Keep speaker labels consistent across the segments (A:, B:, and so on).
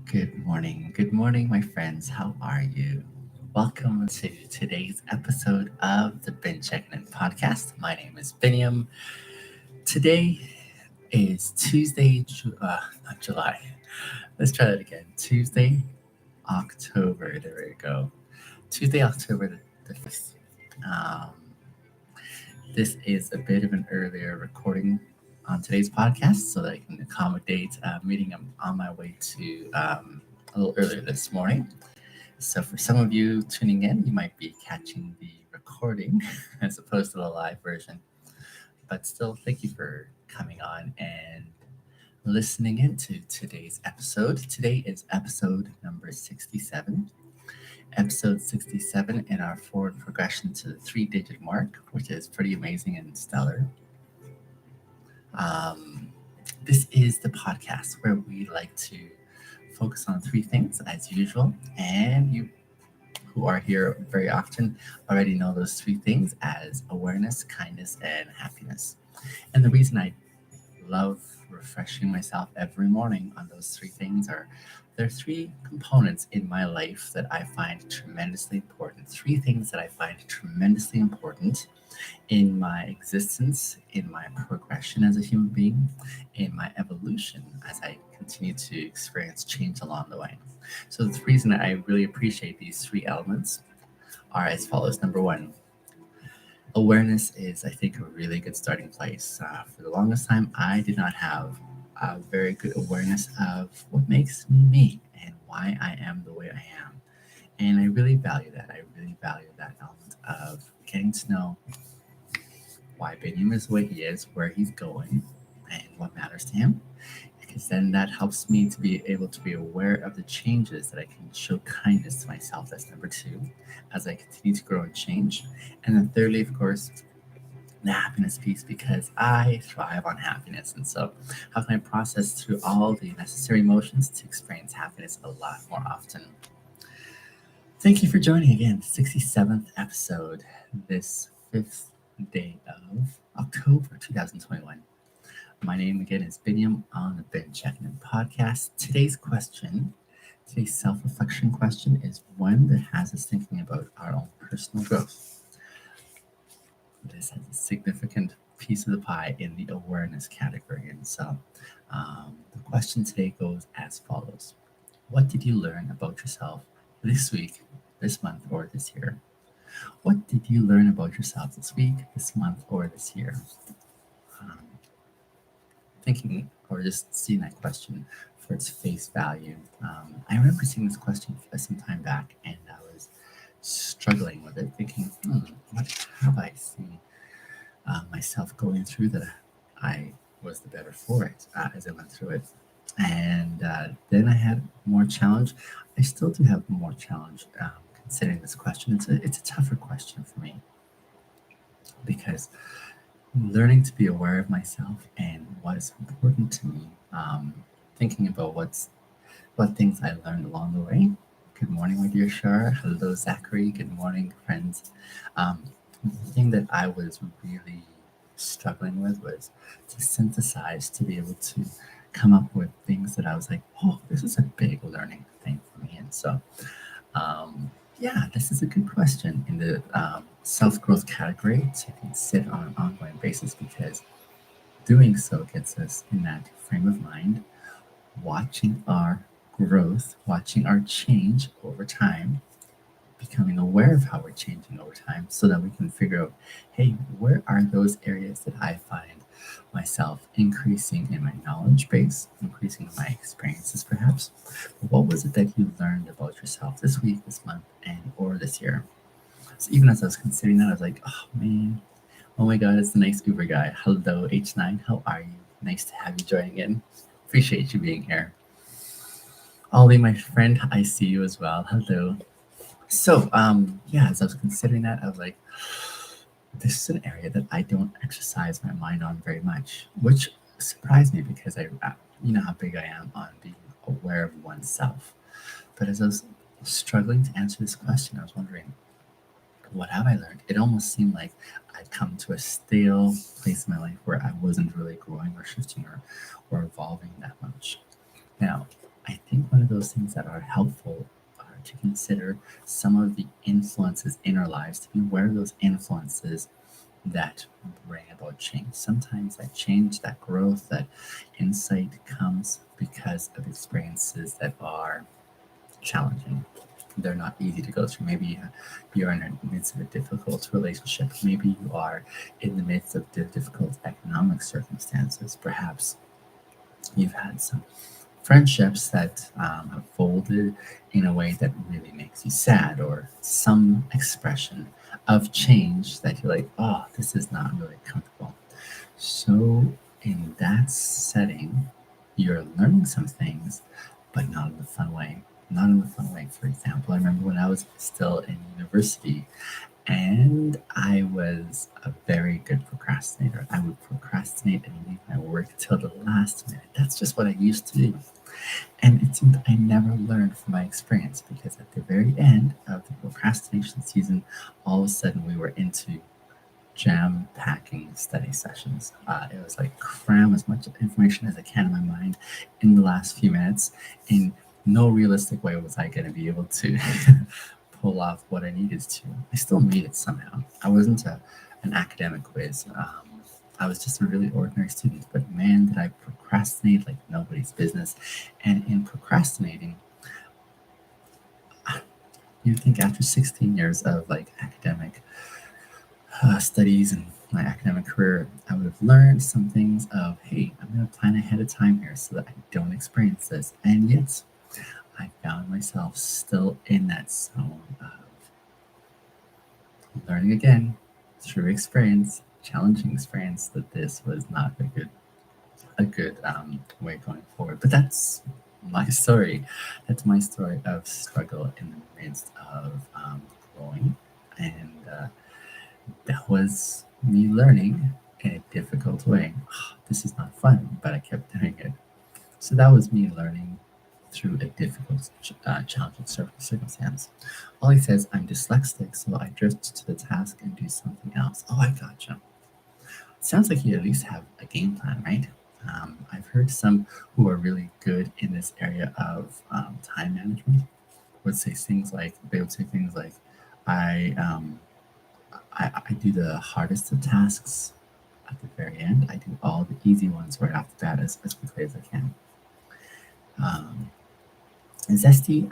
A: Good morning, my friends. How are you? Welcome to today's episode of the Checkin In podcast. My name is Biniam. Today is Tuesday, not July. Let's try that again. Tuesday, October. There we go. Tuesday, October the 5th. Um, this is a bit of an earlier recording on today's podcast so that I can accommodate a meeting. I'm on my way to a little earlier this morning. So, for some of you tuning in, you might be catching the recording as opposed to the live version. But still, thank you for coming on and listening into today's episode. Today is episode number 67. Episode 67 in our forward progression to the 3-digit mark, which is pretty amazing and stellar. Um, this is the podcast where we like to focus on three things as usual, and you who are here very often already know those three things as awareness, kindness, and happiness. And the reason I love refreshing myself every morning on those three things are there are three components in my life that I find tremendously important. Three things that I find tremendously important in my existence, in my progression as a human being, in my evolution as I continue to experience change along the way. So, the reason I really appreciate these three elements are as follows. Number one, awareness is, I think, a really good starting place. For the longest time, I did not have a very good awareness of what makes me me and why I am the way I am. And I really value that. I really value that element of getting to know why Benjamin is the way he is, where he's going, and what matters to him. Because then that helps me to be able to be aware of the changes that I can show kindness to myself. That's number two, as I continue to grow and change. And then thirdly, of course, the happiness piece, because I thrive on happiness. And so, how can I process through all the necessary emotions to experience happiness a lot more often? Thank you for joining again, 67th episode, this 5th day of October 2021. My name again is Biniam on the Checkin In podcast. Today's self-reflection question is one that has us thinking about our own personal growth. This has a significant piece of the pie in the awareness category. And so the question today goes as follows. What did you learn about yourself this week, this month, or this year? What did you learn about yourself this week, this month, or this year? Um, Thinking or just seeing that question for its face value. I remember seeing this question some time back, and I was struggling with it, thinking, what have I seen myself going through that I was the better for it as I went through it. And then I had more challenge. I still do have more challenge considering this question. It's a tougher question for me because learning to be aware of myself and what is important to me, thinking about what things I learned along the way. Good morning, my dear Shar. Hello, Zachary. Good morning, friends. The thing that I was really struggling with was to synthesize, to be able to come up with things that I was like, oh, this is a big learning thing for me. And so, this is a good question in the self growth category to consider on an ongoing basis because doing so gets us in that frame of mind, watching our growth, watching our change over time, becoming aware of how we're changing over time so that we can figure out, hey, where are those areas that I find myself increasing in my knowledge base, increasing in my experiences perhaps? What was it that you learned about yourself this week, this month, and or this year? So even as I was considering that, I was like, oh man, oh my God, it's the nice Uber guy. Hello, H9, how are you? Nice to have you joining in. Appreciate you being here. Ollie, my friend, I see you as well. Hello. So, as I was considering that, I was like, this is an area that I don't exercise my mind on very much, which surprised me because you know how big I am on being aware of oneself. But as I was struggling to answer this question, I was wondering, what have I learned? It almost seemed like I'd come to a stale place in my life where I wasn't really growing or shifting or evolving that much. Now, I think one of those those things that are helpful are to consider some of the influences in our lives, to be aware of those influences that bring about change. Sometimes that change, that growth, that insight comes because of experiences that are challenging. They're not easy to go through. Maybe you're in the midst of a difficult relationship. Maybe you are in the midst of difficult economic circumstances. Perhaps you've had some friendships that have folded in a way that really makes you sad, or some expression of change that you're like, oh, this is not really comfortable. So, in that setting, you're learning some things, but not in the fun way. Not in the fun way. For example, I remember when I was still in university, and I was a very good procrastinator. I would procrastinate and leave my work till the last minute. That's just what I used to do. And it seemed I never learned from my experience, because at the very end of the procrastination season, all of a sudden we were into jam packing study sessions. It was like cram as much information as I can in my mind in the last few minutes. In no realistic way was I going to be able to pull off what I needed to. I still made it somehow. I wasn't an academic whiz. I was just a really ordinary student, but man, did I procrastinate like nobody's business. And in procrastinating, you'd think after 16 years of like academic studies and my academic career, I would have learned some things of, hey, I'm going to plan ahead of time here so that I don't experience this. And yet, I found myself still in that zone of learning again through experience, challenging experience, that this was not a good way going forward. But that's my story. That's my story of struggle in the midst of growing, and that was me learning in a difficult way. This is not fun, but I kept doing it. So that was me learning through a difficult, challenging circumstance. Ollie says, I'm dyslexic, so I drift to the task and do something else. Oh, I gotcha. Sounds like you at least have a game plan, right? I've heard some who are really good in this area of time management would say things like, they would say things like, I, um, I do the hardest of tasks at the very end. I do all the easy ones right off the bat as quickly as I can. Um, Zesty,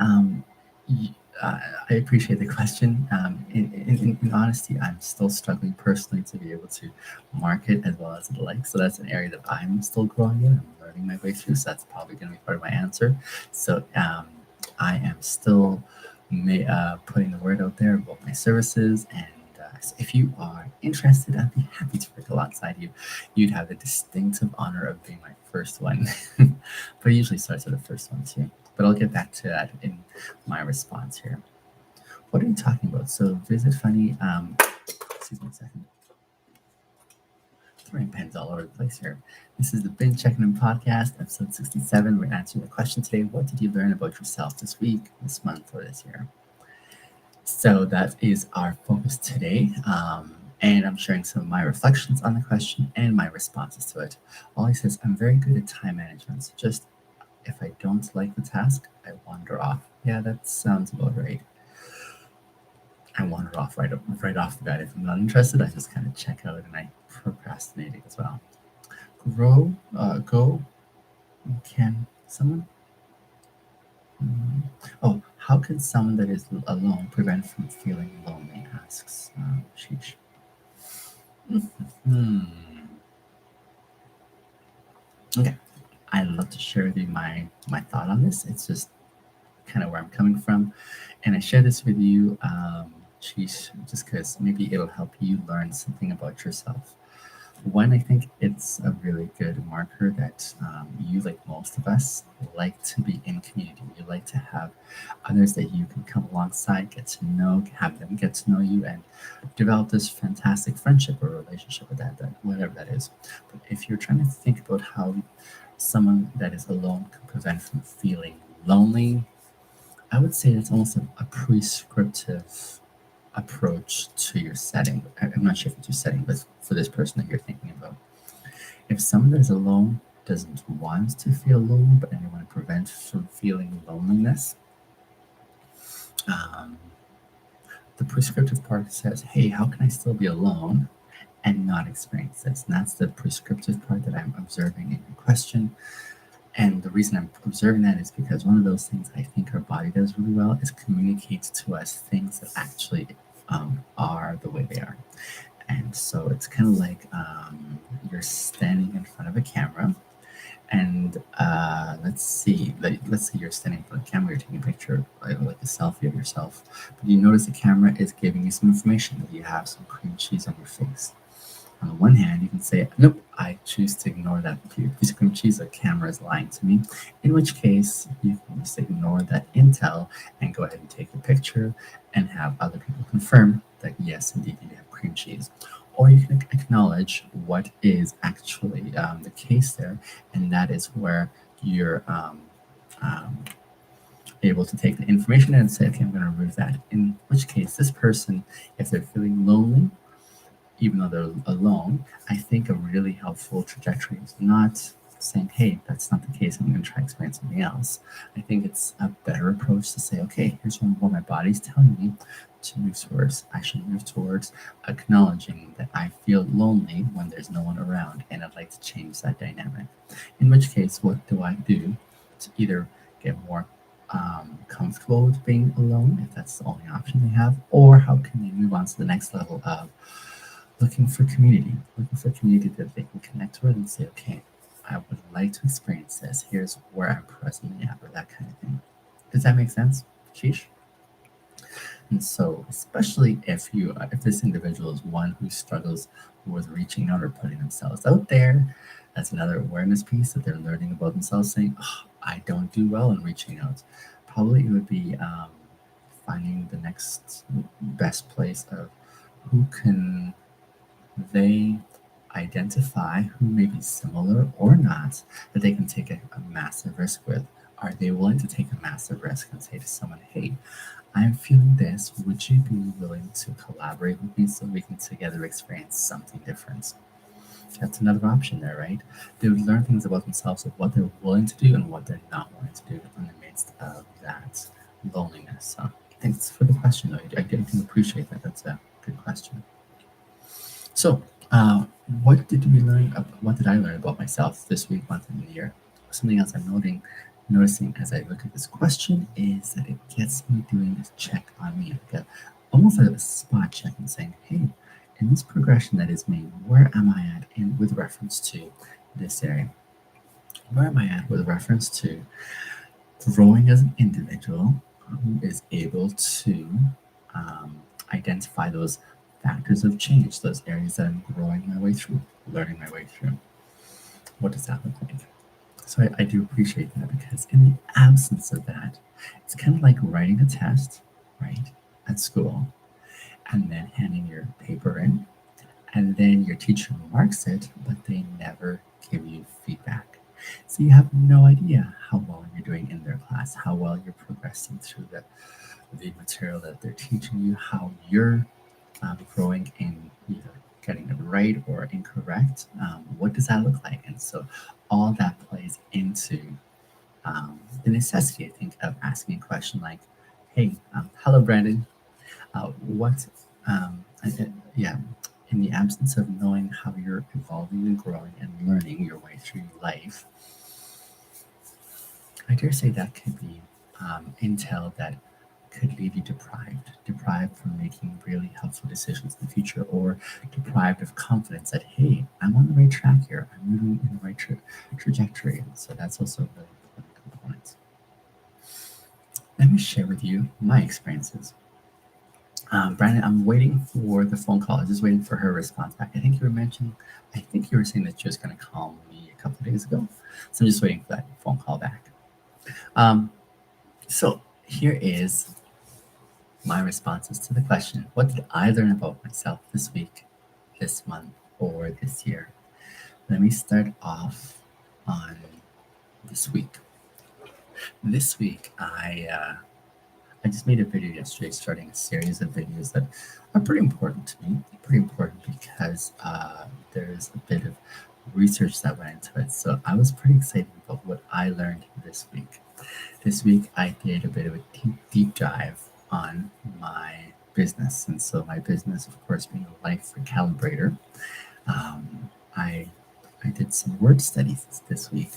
A: I appreciate the question. In honesty, I'm still struggling personally to be able to market as well as I'd like. So that's an area that I'm still growing in. I'm learning my way through. So that's probably going to be part of my answer. So I am still putting the word out there about my services. And so if you are interested, I'd be happy to work alongside you. You'd have the distinctive honor of being my first one. But it usually starts with the first one too. But I'll get back to that in my response here. What are you talking about? So visit funny. Excuse me a second. Throwing pens all over the place here. This is the Bin Checkin In podcast, episode 67. We're answering the question today: what did you learn about yourself this week, this month, or this year? So that is our focus today. And I'm sharing some of my reflections on the question and my responses to it. Ollie says, I'm very good at time management. So just if I don't like the task, I wander off. Yeah, that sounds about right. I wander off right off the bat. If I'm not interested, I just kind of check out and I procrastinate as well. Go. Can someone? Oh, how can someone that is alone prevent from feeling lonely? Asks Sheesh. Hmm. Okay, I'd love to share with you my thought on this. It's just kind of where I'm coming from, and I share this with you, Sheesh, just because maybe it'll help you learn something about yourself. One, I think it's a really good marker that you, like most of us, like to be in community. You like to have others that you can come alongside, get to know, have them get to know you, and develop this fantastic friendship or relationship with that whatever that is. But if you're trying to think about how someone that is alone can prevent from feeling lonely, I would say it's almost a prescriptive approach to your setting. I'm not sure if it's your setting, but for this person that you're thinking about, if someone that is alone doesn't want to feel alone, but anyone prevent from feeling loneliness, um, the prescriptive part says, hey, how can I still be alone and not experience this? And that's the prescriptive part that I'm observing in your question. And the reason I'm observing that is because one of those things I think our body does really well is communicates to us things that actually are the way they are. And so it's kind of like you're standing in front of a camera, and let's say you're standing in front of a camera, you're taking a picture, like a selfie of yourself, but you notice the camera is giving you some information that you have some cream cheese on your face. On the one hand, you can say, nope, I choose to ignore that piece of cream cheese. The camera is lying to me. In which case, you can just ignore that intel and go ahead and take a picture and have other people confirm that, yes, indeed, you have cream cheese. Or you can acknowledge what is actually the case there, and that is where you're um, able to take the information and say, okay, I'm going to remove that. In which case, this person, if they're feeling lonely, even though they're alone, I think a really helpful trajectory is not saying, hey, that's not the case, I'm going to try experience something else. I think it's a better approach to say, okay, here's what my body's telling me to move towards. I should move towards acknowledging that I feel lonely when there's no one around, and I'd like to change that dynamic. In which case, what do I do to either get more comfortable with being alone, if that's the only option they have, or how can they move on to the next level of looking for community that they can connect with and say, okay, I would like to experience this. Here's where I'm presently at, or that kind of thing. Does that make sense? Sheesh. And so, especially if this individual is one who struggles with reaching out or putting themselves out there, that's another awareness piece that they're learning about themselves, saying, oh, I don't do well in reaching out. Probably it would be finding the next best place of who can they identify who may be similar or not that they can take a massive risk with. Are they willing to take a massive risk and say to someone, hey, I'm feeling this. Would you be willing to collaborate with me so we can together experience something different? That's another option there, right? They would learn things about themselves of what they're willing to do and what they're not willing to do in the midst of that loneliness. So thanks for the question, though. I do appreciate that. That's a good question. So, what did we learn? What did I learn about myself this week, month, and year? Something else I'm noticing as I look at this question is that it gets me doing this check on me, like almost like a spot check and saying, "Hey, in this progression that is made, where am I at in with reference to this area? Where am I at with reference to growing as an individual who is able to identify those factors of change, those areas that I'm growing my way through, learning my way through. What does that look like?" So I do appreciate that because in the absence of that, it's kind of like writing a test, right, at school, and then handing your paper in, and then your teacher marks it, but they never give you feedback. So you have no idea how well you're doing in their class, how well you're progressing through the material that they're teaching you, how you're growing in either getting it right or incorrect. What does that look like? And so all that plays into the necessity, I think, of asking a question like, hey, hello, Brandon. What, yeah, in the absence of knowing how you're evolving and growing and learning your way through life, I dare say that could be intel that could leave you deprived from making really helpful decisions in the future, or deprived of confidence that, hey, I'm on the right track here, I'm moving in the right trajectory. And so that's also a really important component. Let me share with you my experiences. Brandon, I'm waiting for the phone call. I'm just waiting for her response back. I think you were saying that she was going to call me a couple of days ago. So I'm just waiting for that phone call back. Um, so here is my responses to the question, what did I learn about myself this week, this month, or this year? Let me start off on this week. This week, I just made a video yesterday, starting a series of videos that are pretty important to me. Pretty important because there's a bit of research that went into it. So I was pretty excited about what I learned this week. This week, I did a bit of a deep dive on my business. And so, my business, of course, being a life recalibrator, I I did some word studies this week.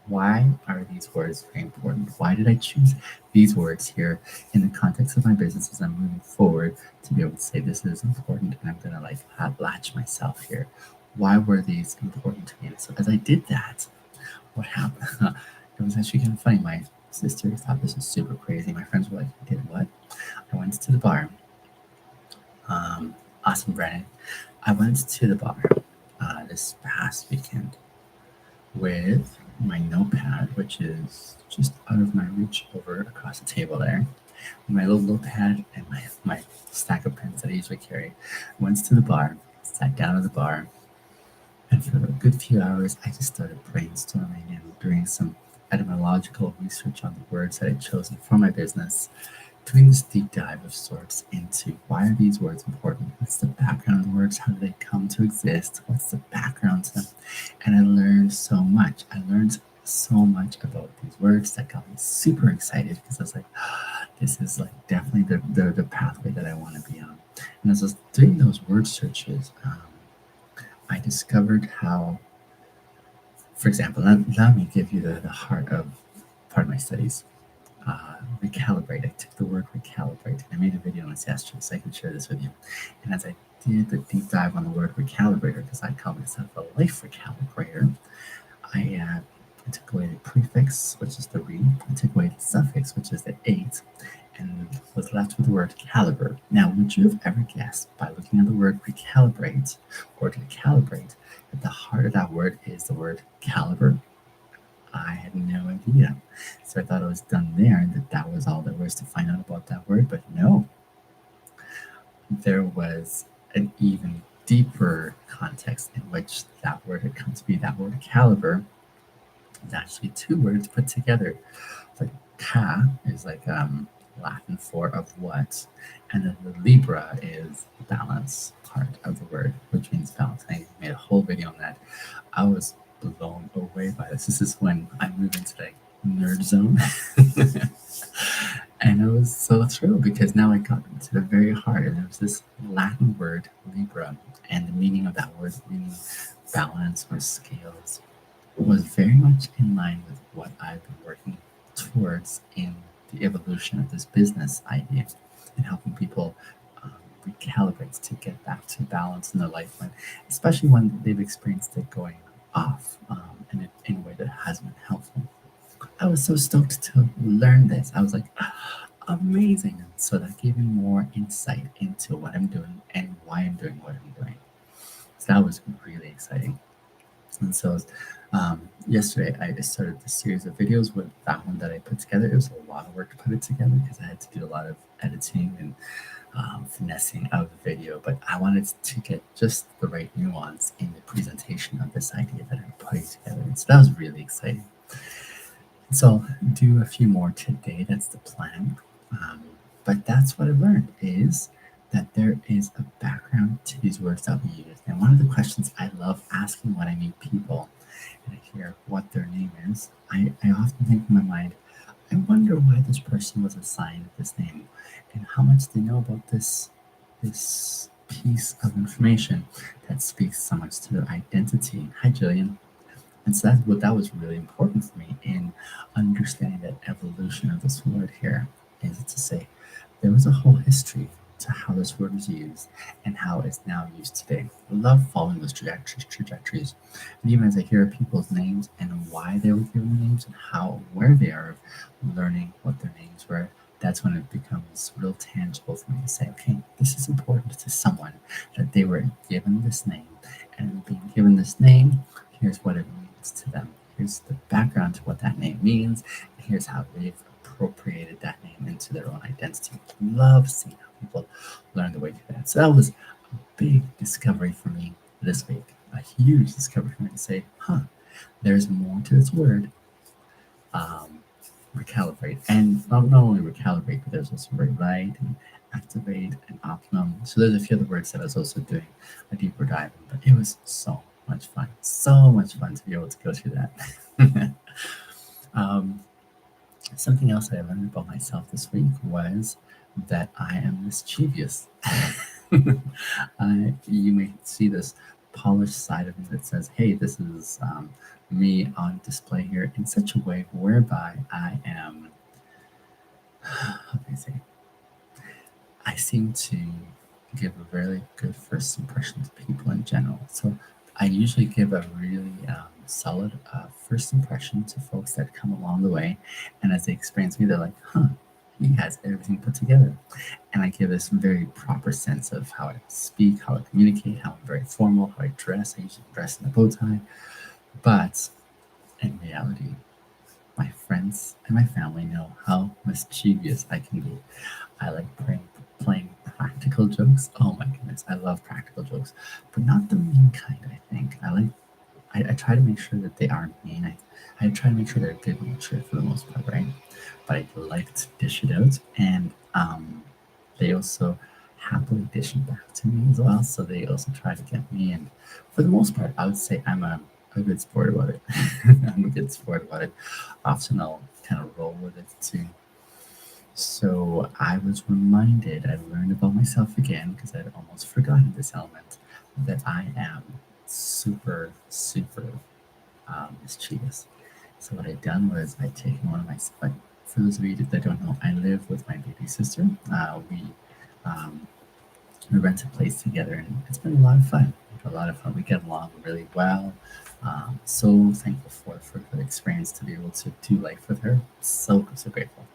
A: Why are these words very important? Why did I choose these words here in the context of my business as I'm moving forward to be able to say this is important and I'm going to like latch myself here? Why were these important to me? And so as I did that, what happened? It was actually kind of funny. My sister thought this was super crazy. My friends were like, "You did what?" I went to the bar. Awesome, Brennan. I went to the bar this past weekend with my notepad, which is just out of my reach over across the table there. My little notepad and my stack of pens that I usually carry. Went to the bar, sat down at the bar, and for a good few hours, I just started brainstorming and doing some etymological research on the words that I'd chosen for my business, doing this deep dive of sorts into why are these words important? What's the background of the words? How do they come to exist? What's the background to them? And I learned so much. I learned so much about these words that got me super excited because I was like, this is like definitely the pathway that I want to be on. And as I was doing those word searches, I discovered how, for example, let me give you the heart of part of my studies. Recalibrate. I took the word recalibrate and I made a video on this yesterday so I can share this with you. And as I did the deep dive on the word recalibrator, because I call myself a life recalibrator, I took away the prefix, which is the re, I took away the suffix, which is the ate, and was left with the word caliber. Now, would you have ever guessed by looking at the word recalibrate or to calibrate that the heart of that word is the word caliber? I had no idea. So I thought it was done there and that was all there was to find out about that word. But no, there was an even deeper context in which that word had come to be. That word caliber is actually two words put together. Like ca is like Latin for of what, and then the libra is balance part of the word, which means balance. I made a whole video on that. I was blown away by this. This is when I move into like nerd zone. And I was so thrilled because now I got to the very heart, and there was this Latin word, libra, and the meaning of that word, meaning balance or scales, was very much in line with what I've been working towards in the evolution of this business idea and helping people recalibrate to get back to balance in their life, especially when they've experienced it going off in a way that hasn't been helpful. I was so stoked to learn this. I was like, amazing. And so that gave me more insight into what I'm doing and why I'm doing what I'm doing. So that was really exciting. And so yesterday, I just started this series of videos with that one that I put together. It was a lot of work to put it together because I had to do a lot of editing and finessing of the video, but I wanted to get just the right nuance in the presentation of this idea that I'm putting together. And so that was really exciting. So I'll do a few more today. That's the plan. But that's what I learned is that there is a background to these words that we use. And one of the questions I love asking when I meet people and I hear what their name is, I often think in my mind, I wonder why this person was assigned this name and how much they know about this piece of information that speaks so much to their identity. Hi, Jillian. And so that was really important for me in understanding that evolution of this word here is to say there was a whole history to how this word was used and how it's now used today. I love following those trajectories. And even as I hear people's names and why they were given the names and how aware they are of learning what their names were, that's when it becomes real tangible for me to say, okay, this is important to someone that they were given this name. And being given this name, here's what it means to them. Here's the background to what that name means. And here's how they've appropriated that name into their own identity. Love seeing how people learn the way to that. So that was a big discovery for me this week. A huge discovery for me to say, there's more to this word. Recalibrate. And not only recalibrate, but there's also rewrite and activate and optimum. So there's a few other words that I was also doing a deeper dive in, but it was so much fun. So much fun to be able to go through that. Something else I learned about myself this week was that I am mischievous. You may see this polished side of me that says, hey, this is me on display here in such a way whereby I am, how can I say, I seem to give a really good first impression to people in general. So I usually give a really solid first impression to folks that come along the way. And as they experience me, they're like, huh, he has everything put together. And I give this very proper sense of how I speak, how I communicate, how I'm very formal, how I dress. I usually dress in a bow tie. But in reality, my friends and my family know how mischievous I can be. I like playing practical jokes. Oh my goodness, I love practical jokes, but not the mean kind. I think I try to make sure that they aren't mean. I try to make sure they're good natured for the most part, right? But I like to dish it out, and they also happily dish it back to me as well. So they also try to get me, and for the most part, I would say I'm a good sport about it. I'm a good sport about it. Often I'll kind of roll with it too. So I was reminded, I learned about myself again because I'd almost forgotten this element that I am super, super mischievous. So what I'd done was I'd taken one of my, like, for those of you that don't know, I live with my baby sister. Um, we rent a place together, and it's been a lot of fun. A lot of fun. We get along really well. So thankful for the experience to be able to do life with her. So grateful.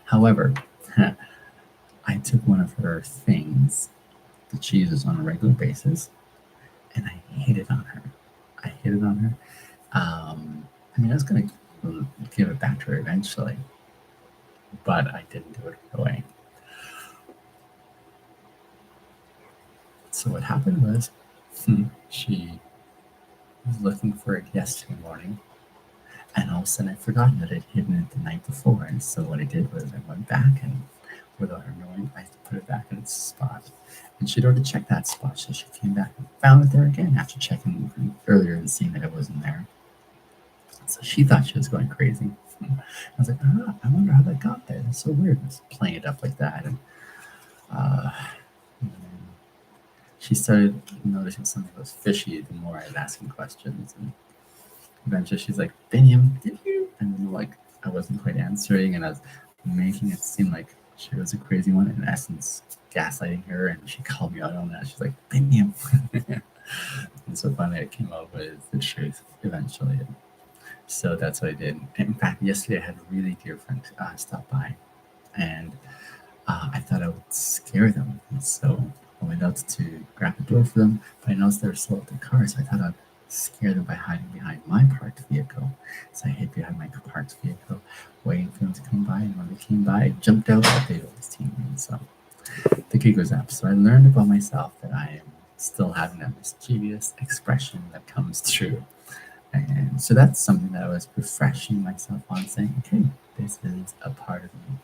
A: However, I took one of her things that she uses on a regular basis, and I hit it on her. I hit it on her. I mean, I was gonna give it back to her eventually, but I didn't do it right away. So what happened was, she was looking for it yesterday morning, and all of a sudden I forgot that I'd hidden it the night before. And so what I did was I went back and, without her knowing, I put it back in its spot. And she'd already checked that spot, so she came back and found it there again after checking earlier and seeing that it wasn't there. So she thought she was going crazy. I was like, I wonder how that got there. It's so weird. Just playing it up like that. Uh, and she started noticing something was fishy the more I was asking questions. And eventually she's like, Biniam, did you? And then, like, I wasn't quite answering, and I was making it seem like she was a crazy one, in essence, gaslighting her. And she called me out on that. She's like, Biniam. And so finally I came up with the truth eventually. So that's what I did. In fact, yesterday I had a really dear friend stop by, and I thought I would scare them. And so I went out to grab the door for them, but I noticed they were still at the car, so I thought I'd scare them by hiding behind my parked vehicle. So I hid behind my parked vehicle, waiting for them to come by. And when they came by, I jumped out like they'd always team me. So the gig was up. So I learned about myself that I am still having that mischievous expression that comes through. And so that's something that I was refreshing myself on, saying, okay, this is a part of me.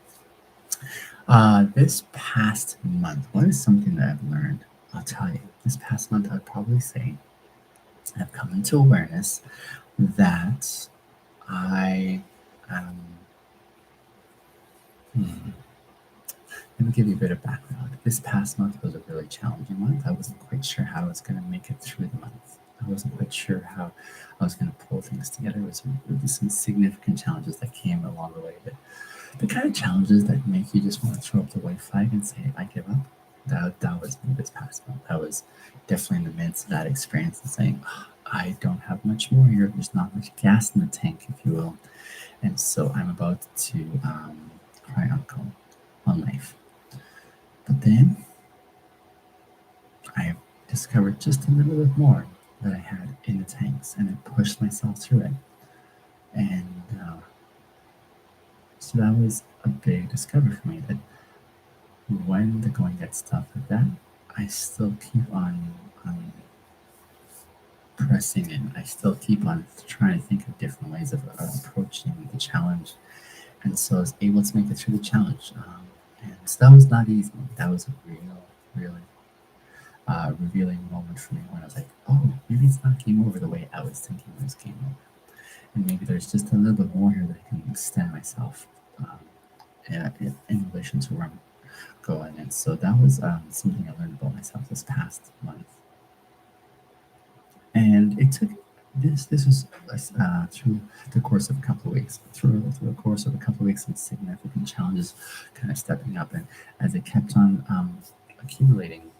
A: This past month, what is something that I've learned? I'll tell you. This past month, I'd probably say I've come into awareness that I hmm, let me give you a bit of background. This past month was a really challenging month. I wasn't quite sure how I was going to make it through the month. I wasn't quite sure how I was going to pull things together. There was some significant challenges that came along the way. But the kind of challenges that make you just want to throw up the white flag and say, I give up. That was me this past month. I was definitely in the midst of that experience and saying, "Oh, I don't have much more here. There's not much gas in the tank, if you will." And so I'm about to cry uncle on life. But then I discovered just a little bit more that I had in the tanks, and I pushed myself through it. And so that was a big discovery for me, that when the going gets tough like that, I still keep on pressing in. I still keep on trying to think of different ways of approaching the challenge. And so I was able to make it through the challenge. And so that was not easy. That was a really revealing moment for me, when I was like, oh, maybe it's not game over the way I was thinking it was game over. And maybe there's just a little bit more here that I can extend myself. um, in relation to where I'm going. And so that was something I learned about myself this past month. And it took this was through the course of a couple of weeks. Through the course of a couple of weeks, some significant challenges kind of stepping up, and as it kept on accumulating,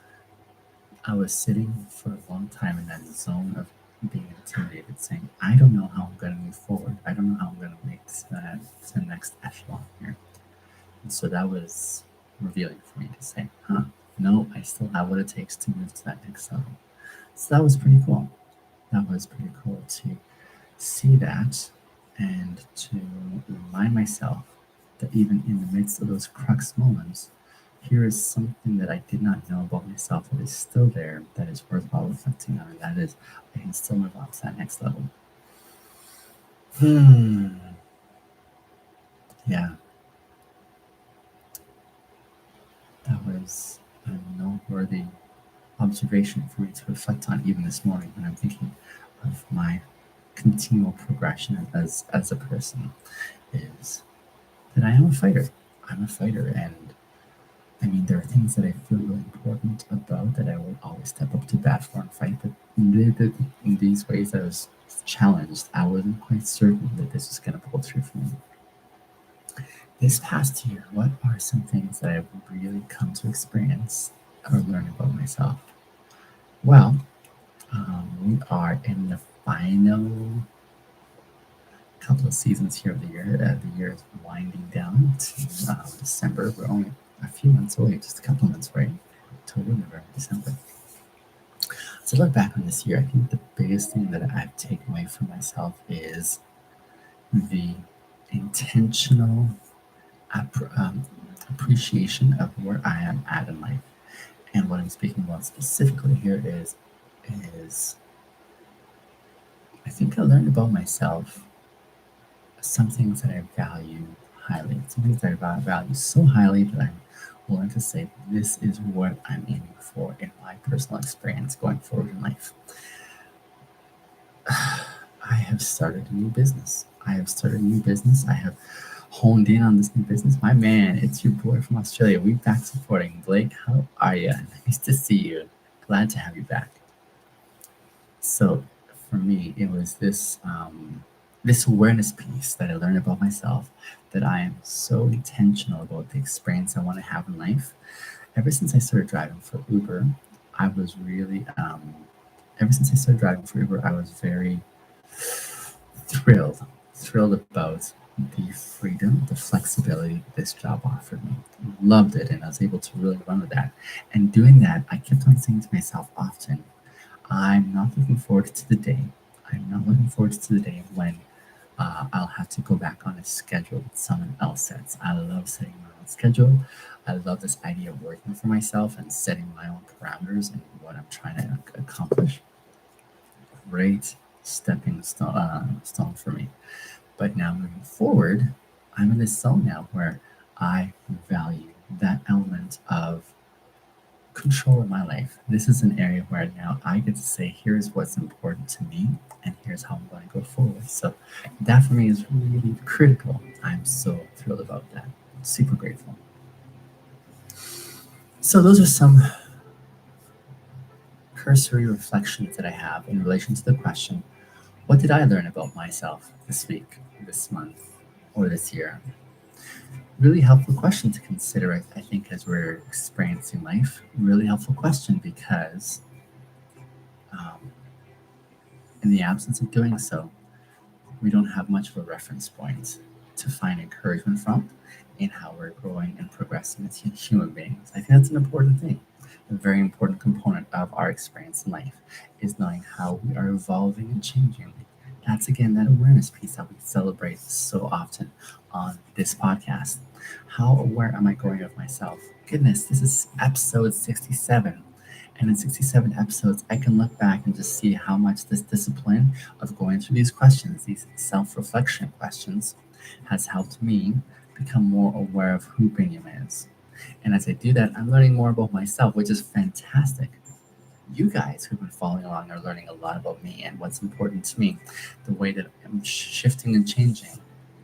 A: I was sitting for a long time in that zone of being intimidated, saying, "I don't know how I'm going to move forward. I don't know how I'm going to make that to the next echelon here." And so that was revealing for me to say, "Huh, no, I still have what it takes to move to that next level." So that was pretty cool. That was pretty cool to see that and to remind myself that even in the midst of those crux moments, here is something that I did not know about myself that is still there, that is worthwhile reflecting on, and that is I can still move on to that next level. Hmm. Yeah, that was a noteworthy observation for me to reflect on even this morning when I'm thinking of my continual progression as a person is that I am a fighter. I'm a fighter, and I mean, there are things that I feel really important about that I will always step up to bat for and fight. But in these ways, I was challenged. I wasn't quite certain that this was going to pull through for me. This past year, what are some things that I've really come to experience or learn about myself? Well, we are in the final couple of seasons here of the year. The year is winding down to December. We're only a few months away, just a couple of months away. October, November, December. So look back on this year, I think the biggest thing that I've taken away from myself is the intentional appreciation of where I am at in life. And what I'm speaking about specifically here is I think I learned about myself some things that I value highly, some things that I value so highly that I'm willing to say this is what I'm aiming for in my personal experience going forward in life. I have started a new business. I have started a new business. I have honed in on this new business. My man, it's your boy from Australia. We back supporting. Blake, how are you? Nice to see you. Glad to have you back. So for me, it was this awareness piece that I learned about myself, that I am so intentional about the experience I want to have in life. Ever since I started driving for Uber, I was really ever since I started driving for Uber, I was very thrilled, thrilled about the freedom, the flexibility this job offered me. Loved it, and I was able to really run with that. And doing that, I kept on saying to myself often, I'm not looking forward to the day. I'm not looking forward to the day when I'll have to go back on a schedule that someone else sets. I love setting my own schedule. I love this idea of working for myself and setting my own parameters and what I'm trying to accomplish. Great stone for me. But now moving forward, I'm in this zone now where I value that element of control in my life. This is an area where now I get to say, here's what's important to me, and here's how I'm going to go forward. So that for me is really critical. I'm so thrilled about that. Super grateful. So those are some cursory reflections that I have in relation to the question, what did I learn about myself this week, this month, or this year? Really helpful question to consider, I think, as we're experiencing life. Really helpful question because um, in the absence of doing so, we don't have much of a reference point to find encouragement from in how we're growing and progressing as human beings. I think that's an important thing. A very important component of our experience in life is knowing how we are evolving and changing. That's again that awareness piece that we celebrate so often on this podcast. How aware am I growing of myself? Goodness, this is episode 67. And in 67 episodes, I can look back and just see how much this discipline of going through these questions, these self reflection questions, has helped me become more aware of who Biniam is. And as I do that, I'm learning more about myself, which is fantastic. You guys who've been following along are learning a lot about me and what's important to me, the way that I'm shifting and changing.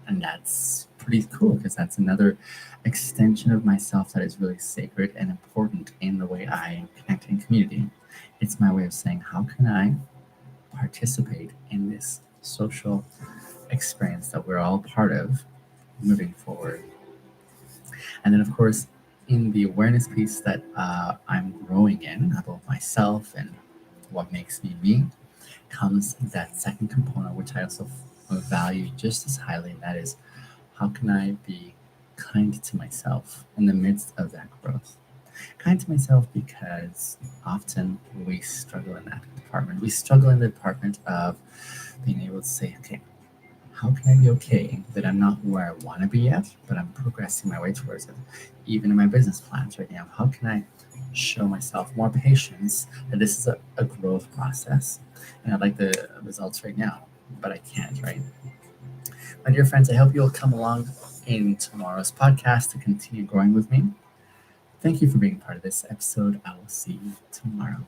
A: And that's pretty cool because that's another extension of myself that is really sacred and important in the way I connect in community. It's my way of saying, how can I participate in this social experience that we're all part of moving forward? And then, of course, in the awareness piece that I'm growing in about myself and what makes me me, comes that second component, which I also value just as highly, and that is how can I be kind to myself in the midst of that growth? Kind to myself because often we struggle in that department. We struggle in the department of being able to say, okay, how can I be okay that I'm not where I want to be yet, but I'm progressing my way towards it? Even in my business plans right now, how can I show myself more patience that this is a growth process and I'd like the results right now, but I can't, right? My dear friends, I hope you'll come along in tomorrow's podcast to continue growing with me. Thank you for being part of this episode. I will see you tomorrow.